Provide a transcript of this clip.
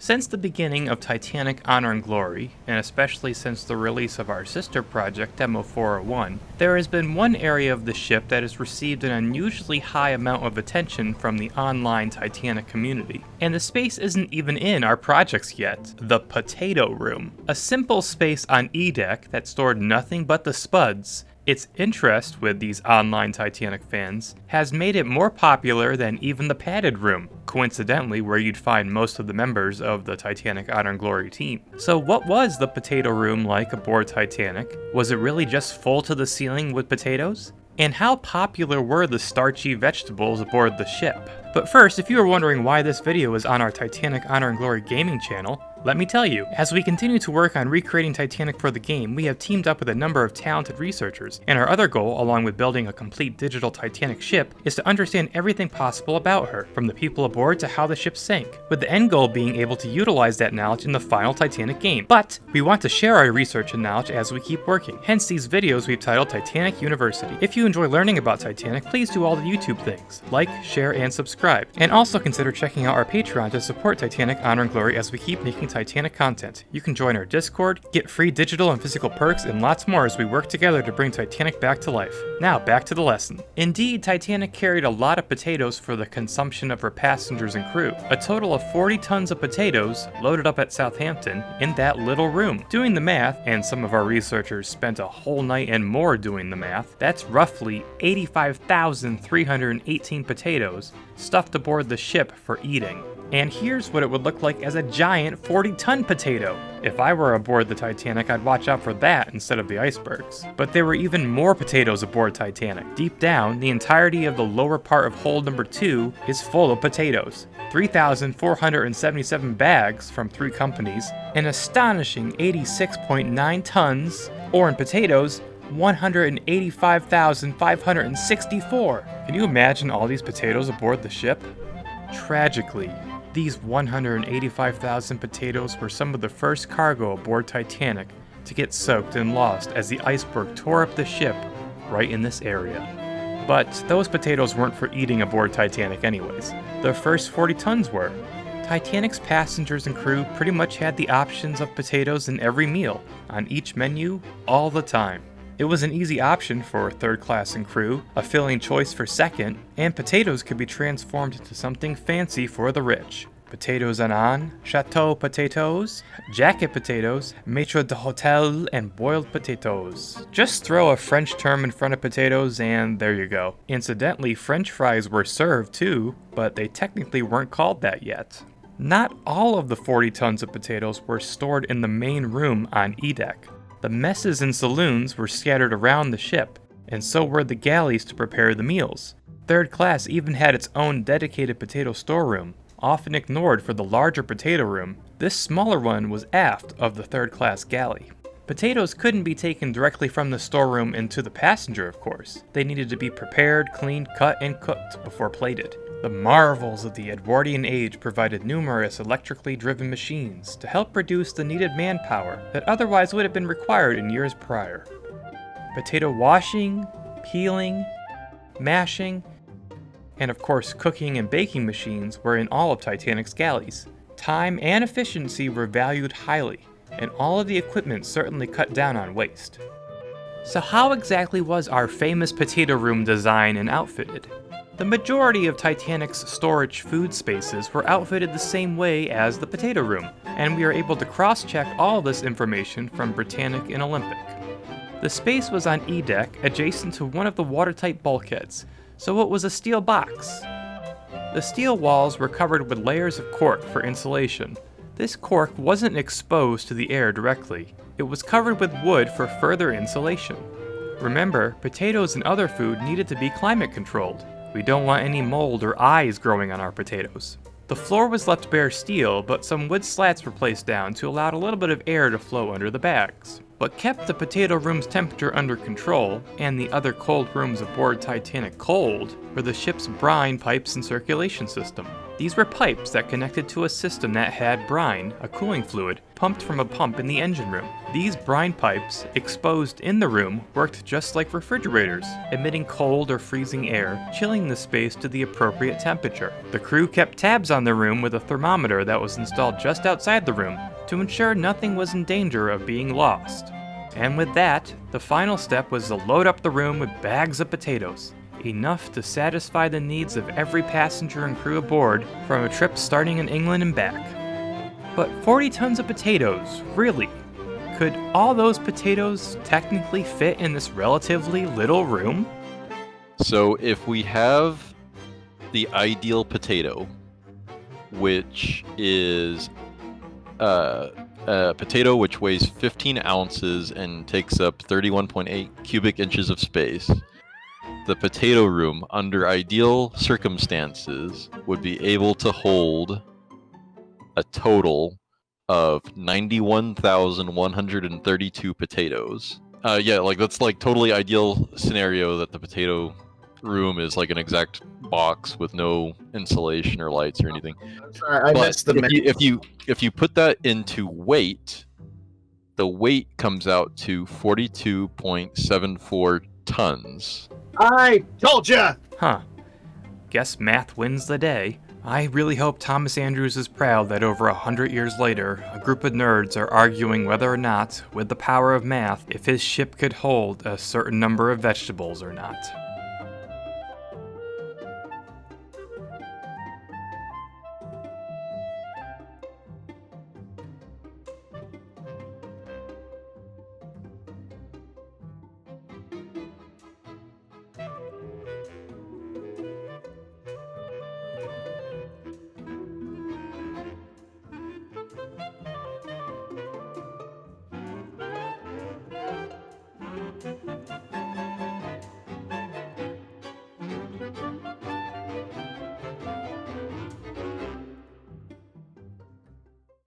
Since the beginning of Titanic Honor and Glory, and especially since the release of our sister project Demo 401, there has been one area of the ship that has received an unusually high amount of attention from the online Titanic community. And the space isn't even in our projects yet, the Potato Room. A simple space on E-Deck that stored nothing but the spuds. Its interest with these online Titanic fans has made it more popular than even the Padded Room, coincidentally where you'd find most of the members of the Titanic Honor and Glory team. So what was the Potato Room like aboard Titanic? Was it really just full to the ceiling with potatoes? And how popular were the starchy vegetables aboard the ship? But first, if you are wondering why this video is on our Titanic Honor and Glory gaming channel, let me tell you. As we continue to work on recreating Titanic for the game, we have teamed up with a number of talented researchers, and our other goal, along with building a complete digital Titanic ship, is to understand everything possible about her, from the people aboard to how the ship sank, with the end goal being able to utilize that knowledge in the final Titanic game. But we want to share our research and knowledge as we keep working, hence these videos we've titled Titanic University. If you enjoy learning about Titanic, please do all the YouTube things, like, share, and subscribe, and also consider checking out our Patreon to support Titanic Honor and Glory as we keep making Titanic content. You can join our Discord, get free digital and physical perks, and lots more as we work together to bring Titanic back to life. Now, back to the lesson. Indeed, Titanic carried a lot of potatoes for the consumption of her passengers and crew. A total of 40 tons of potatoes loaded up at Southampton in that little room. Doing the math, and some of our researchers spent a whole night and more doing the math, that's roughly 85,318 potatoes stuffed aboard the ship for eating. And here's what it would look like as a giant 40-ton potato. If I were aboard the Titanic, I'd watch out for that instead of the icebergs. But there were even more potatoes aboard Titanic. Deep down, the entirety of the lower part of hold number 2 is full of potatoes. 3,477 bags from 3 companies, an astonishing 86.9 tons, or in potatoes, 185,564. Can you imagine all these potatoes aboard the ship? Tragically, these 185,000 potatoes were some of the first cargo aboard Titanic to get soaked and lost as the iceberg tore up the ship right in this area. But those potatoes weren't for eating aboard Titanic anyways. The first 40 tons were. Titanic's passengers and crew pretty much had the options of potatoes in every meal, on each menu, all the time. It was an easy option for third class and crew, a filling choice for second, and potatoes could be transformed into something fancy for the rich. Potatoes anan, chateau potatoes, jacket potatoes, maître d'hôtel, and boiled potatoes. Just throw a French term in front of potatoes and there you go. Incidentally, French fries were served too, but they technically weren't called that yet. Not all of the 40 tons of potatoes were stored in the main room on E-Deck. The messes and saloons were scattered around the ship, and so were the galleys to prepare the meals. Third class even had its own dedicated potato storeroom, often ignored for the larger potato room. This smaller one was aft of the third class galley. Potatoes couldn't be taken directly from the storeroom into the passenger, of course. They needed to be prepared, cleaned, cut, and cooked before plated. The marvels of the Edwardian age provided numerous electrically driven machines to help produce the needed manpower that otherwise would have been required in years prior. Potato washing, peeling, mashing, and of course cooking and baking machines were in all of Titanic's galleys. Time and efficiency were valued highly, and all of the equipment certainly cut down on waste. So how exactly was our famous potato room designed and outfitted? The majority of Titanic's storage food spaces were outfitted the same way as the potato room, and we are able to cross-check all this information from Britannic and Olympic. The space was on E-Deck, adjacent to one of the watertight bulkheads, so it was a steel box. The steel walls were covered with layers of cork for insulation. This cork wasn't exposed to the air directly. It was covered with wood for further insulation. Remember, potatoes and other food needed to be climate controlled. We don't want any mold or eyes growing on our potatoes. The floor was left bare steel, but some wood slats were placed down to allow a little bit of air to flow under the bags. What kept the potato room's temperature under control, and the other cold rooms aboard Titanic cold, were the ship's brine pipes and circulation system. These were pipes that connected to a system that had brine, a cooling fluid, pumped from a pump in the engine room. These brine pipes, exposed in the room, worked just like refrigerators, emitting cold or freezing air, chilling the space to the appropriate temperature. The crew kept tabs on the room with a thermometer that was installed just outside the room to ensure nothing was in danger of being lost. And with that, the final step was to load up the room with bags of potatoes. Enough to satisfy the needs of every passenger and crew aboard from a trip starting in England and back. But 40 tons of potatoes, really? Could all those potatoes technically fit in this relatively little room? So if we have the ideal potato, which is a potato which weighs 15 ounces and takes up 31.8 cubic inches of space, the potato room, under ideal circumstances, would be able to hold a total of 91,132 potatoes. That's like totally ideal scenario that the potato room is like an exact box with no insulation or lights or anything. I'm sorry, I missed the if you put that into weight, the weight comes out to 42.74 tons. I told ya! Huh. Guess math wins the day. I really hope Thomas Andrews is proud that over 100 years later, a group of nerds are arguing whether or not, with the power of math, if his ship could hold a certain number of vegetables or not.